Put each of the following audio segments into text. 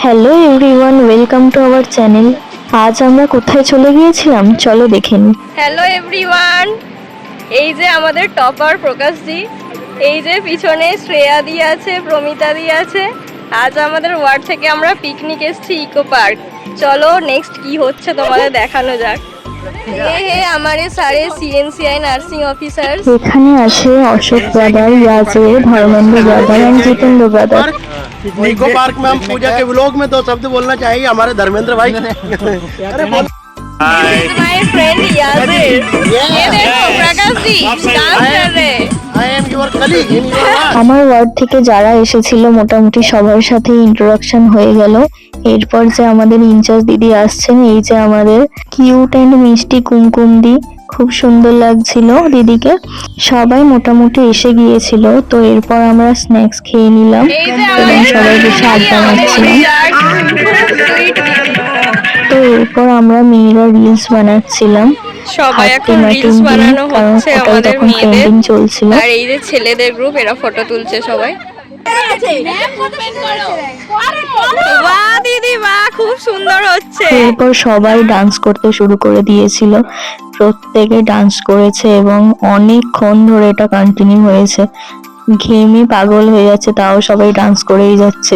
Hello everyone, welcome to our channel. আজ আমরা কোথায় চলে গিয়েছিলাম চলো দেখে নিই। হ্যালো এভরিওয়ান, এই যে আমাদের টপার প্রকাশজি, এই যে পিছনে শ্রেয়া দি আছে, প্রমিতা দি আছে। আজ আমাদের ওয়ার্ড থেকে আমরা পিকনিক এসেছি ইকো পার্ক। চলো নেক্সট কি হচ্ছে তোমাদের দেখানো যাক। হে हमारे सारे CNCI নার্সিং অফিসার। এখানে আছে অশোক ব্রাদার, ইয়াজের, Dharmendra brother and Jitendra brother. Eco park में हम पूजा के व्लॉग में दो शब्द बोलना चाहेंगे हमारे धर्मेंद्र भाई। अरे This is my friend याजेर। ये देखो प्रकाश जी डांस कर रहे हैं। I am your colleague in your work. আমার ওয়ার্ড থেকে যারা এসেছিল মোটামুটি সবার সাথে ইন্ট্রোডাকশন হয়ে গেল। এরপর যে আমাদের ইনচার্জ দিদি আসছেন, এই যে আমাদের কিউট এন্ড মিষ্টি কুমকুম দি, খুব সুন্দর লাগছিল দিদিকে। সবাই মোটামুটি এসে গিয়েছিল, তো এরপর আমরা স্ন্যাক্স খেয়ে নিলাম এই যে এবং সবাই বসে আড্ডা মারছিলাম। তো এরপর আমরা মেয়েরা রিলস বানাচ্ছিলাম। সবাই এখন হাট্টিমাটিং রিলস দিন, বানানো কারণ হচ্ছে ওটাই আমাদের তখন মেয়েদের। ট্রেন্ডিং চলছিল। আর এই যে ছেলেদের গ্রুপ, এরা ফটো তুলছে সবাই। বাহ দিদি বাহ, খুব সুন্দর হচ্ছে। এরপর সবাই ডান্স করতে শুরু করে দিয়েছিল। প্রত্যেকে ডান্স করেছে এবং অনেকক্ষণ ধরে এটা কন্টিনিউ হয়েছে। ঘেমে পাগল হয়ে যাচ্ছে, তাও সবাই ডান্স করেই যাচ্ছে।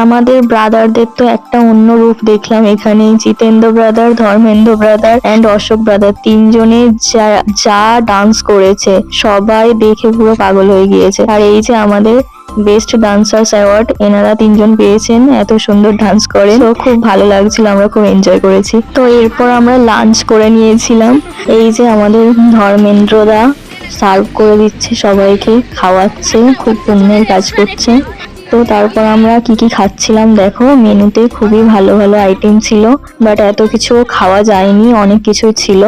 আমাদের ব্রাদারদের তো একটা অন্য রূপ দেখলাম এখানে। Jitendra brother, Dharmendra brother and Ashok brother, তিনজনে যা ডান্স করেছে সবাই দেখে পুরো পাগল হয়ে গিয়েছে। আর এই যে আমাদের বেস্ট ডান্সার্স অ্যাওয়ার্ড এনারা তিনজন পেয়েছেন, এত সুন্দর ডান্স করেন। তো খুব ভালো লাগছিল, আমরা খুব এনজয় করেছি। তো এরপর আমরা লাঞ্চ করে নিয়েছিলাম। এই যে আমাদের ধর্মেন্দ্র দা সার্ভ করে দিচ্ছে, সবাইকে খাওয়াচ্ছে, খুব পুণ্যের কাজ করছে। তো তারপর আমরা কি কি খাচ্ছিলাম দেখো, মেনুতে খুবই ভালো ভালো আইটেম ছিল, বাট এত কিছু খাওয়া যায়নি, অনেক কিছু ছিল।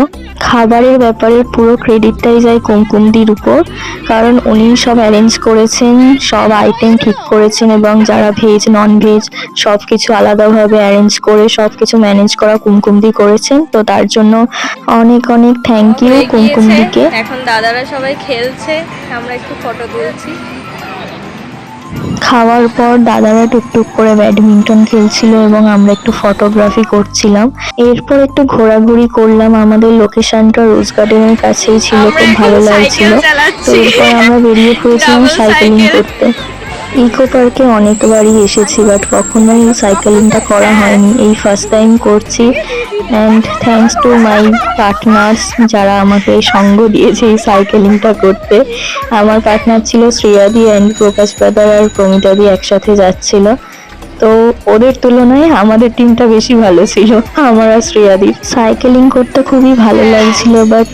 খাবারের ব্যাপারে পুরো ক্রেডিটটাই যায় কুমকুমদির উপর, কারণ উনি সব অ্যারেঞ্জ করেছেন, সব আইটেম ঠিক করেছেন এবং যারা ভেজ নন ভেজ সব কিছু আলাদাভাবে অ্যারেঞ্জ করে সব কিছু ম্যানেজ করা কুমকুমদি করেছেন। তো তার জন্য অনেক অনেক থ্যাংক ইউ হয়ে গিয়েছে, কুমকুমদিকে। এখন দাদারা সবাই খেলছে, আমরা একটু ফটো তুলছি। খাওয়ার পর দাদারা টুকটুক করে ব্যাডমিন্টন খেলছিল এবং আমরা একটু ফটোগ্রাফি করছিলাম। এরপর একটু ঘোরাঘুরি করলাম, আমাদের লোকেশনটা রোজ গার্ডেনের কাছেই ছিল, খুব ভালো লাগছিল। তো এরপর আমরা বেরিয়ে পড়েছিলাম সাইকেলিং করতে। ইকো পার্কে অনেকবারই এসেছি, বাট কখনোই সাইকেলিংটা করা হয়নি, এই ফার্স্ট টাইম করছি। And thanks to my partners, যারা আমাকে সঙ্গ দিয়েছে এই সাইকেলিংটা করতে। আমার পার্টনার ছিল শ্রেয়াদি অ্যান্ড প্রকাশ ব্রাদার আর প্রমিতা দি একসাথে যাচ্ছিল। তো ওদের তুলনায় আমাদের টিমটা বেশি ভালো ছিল, আমার আর শ্রেয়াদির। সাইকেলিং করতে খুবই ভালো লাগছিল, বাট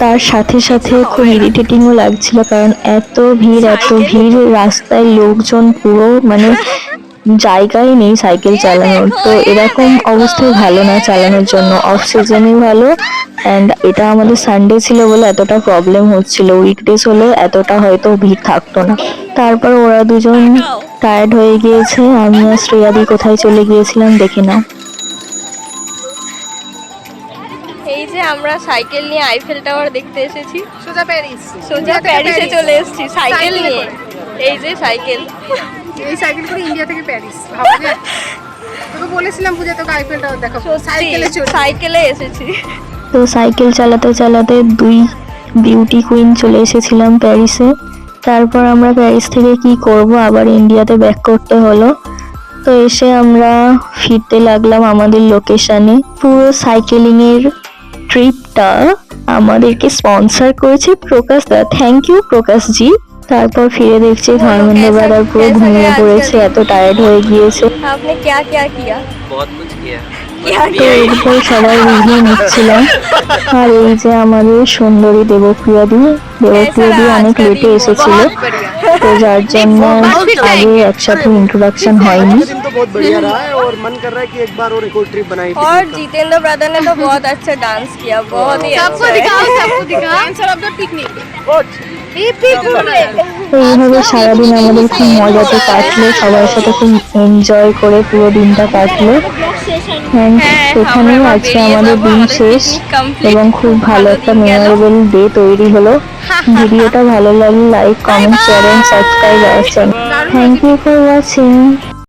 তার সাথে সাথে খুব ইরিটেটিংও লাগছিল, কারণ এত ভিড়, রাস্তায় লোকজন, পুরো মানে জায়গায় নেই সাইকেল চালানোর। তো এরকম অবস্থায় ভালো না চালানোর জন্য, অফ সিজনে ভালো। অ্যান্ড এটা আমাদের সানডে ছিল বলে এতটা প্রবলেম হচ্ছিল, উইকডেজ হলে এতটা হয়তো ভিড় থাকতো না। তারপর ওরা দুজন টায়ার্ড হয়ে গিয়েছে, আমি আর শ্রেয়াদি কোথায় চলে গিয়েছিলাম দেখে নাও। এই যে আমরা সাইকেল নিয়ে আইফেল টাওয়ার দেখতে এসেছি। সোজা প্যারিসে চলে এসেছি সাইকেল নিয়ে। এই যে সাইকেল, এই সাইকেল করে ইন্ডিয়া থেকে প্যারিস, ভাবা যায়। তোকে বলেছিলাম পূজা তোকে আইফেল টাওয়ার দেখাবো, সাইকেলে এসেছি। তো সাইকেল চালাতে চালাতে দুই বিউটি কুইন চলে এসেছিলাম প্যারিসে। তারপর আমরা প্যারিস থেকে কি করব, আবার ইন্ডিয়াতে ব্যাক করতে হলো। তো এসে আমরা ফিরতে লাগলাম আমাদের লোকেশনে। পুরো সাইকেলিং এর ট্রিপটা আমাদেরকে স্পন্সর করেছে প্রকাশ দা, থ্যাংক ইউ প্রকাশ জি। তারপর ফিরে দেখছি ধর্মেন্দ্র ব্রাদার পুরো ঘুমিয়ে পড়েছে, এত টায়ার্ড হয়ে গিয়েছে। আপনি क्या क्या किया? बहुत कुछ किया। তো এরপর সবাই ভিডিও নিচ্ছিলাম। আর এই যে আমাদের সুন্দরী দেবপ্রিয়া দি অনেক লেটে এসেছিল, তো যার জন্য আগে একসাথে ইন্ট্রোডাকশন হয়নি। दिन तो बहुत बढ़िया रहा है और मन कर रहा है कि एक बार और एक और ट्रिप बनाई। और जितेंद्र ब्रदर ने तो बहुत अच्छा डांस किया, बहुत ही सबको अच्छा दिखाओ, सबको दिखाओ। Answer of the picnic. তো এইভাবে সারাদিন আমাদের খুব মজাতে কাটলো, সবার সাথে খুব এনজয় করে পুরো দিনটা কাটলো। And সেখানেই আজকে আমাদের দিন শেষ এবং খুব ভালো একটা মেমোরেবল ডে তৈরি হলো। ভিডিওটা ভালো লাগলে like, comment, share and subscribe our channel. Thank you for watching.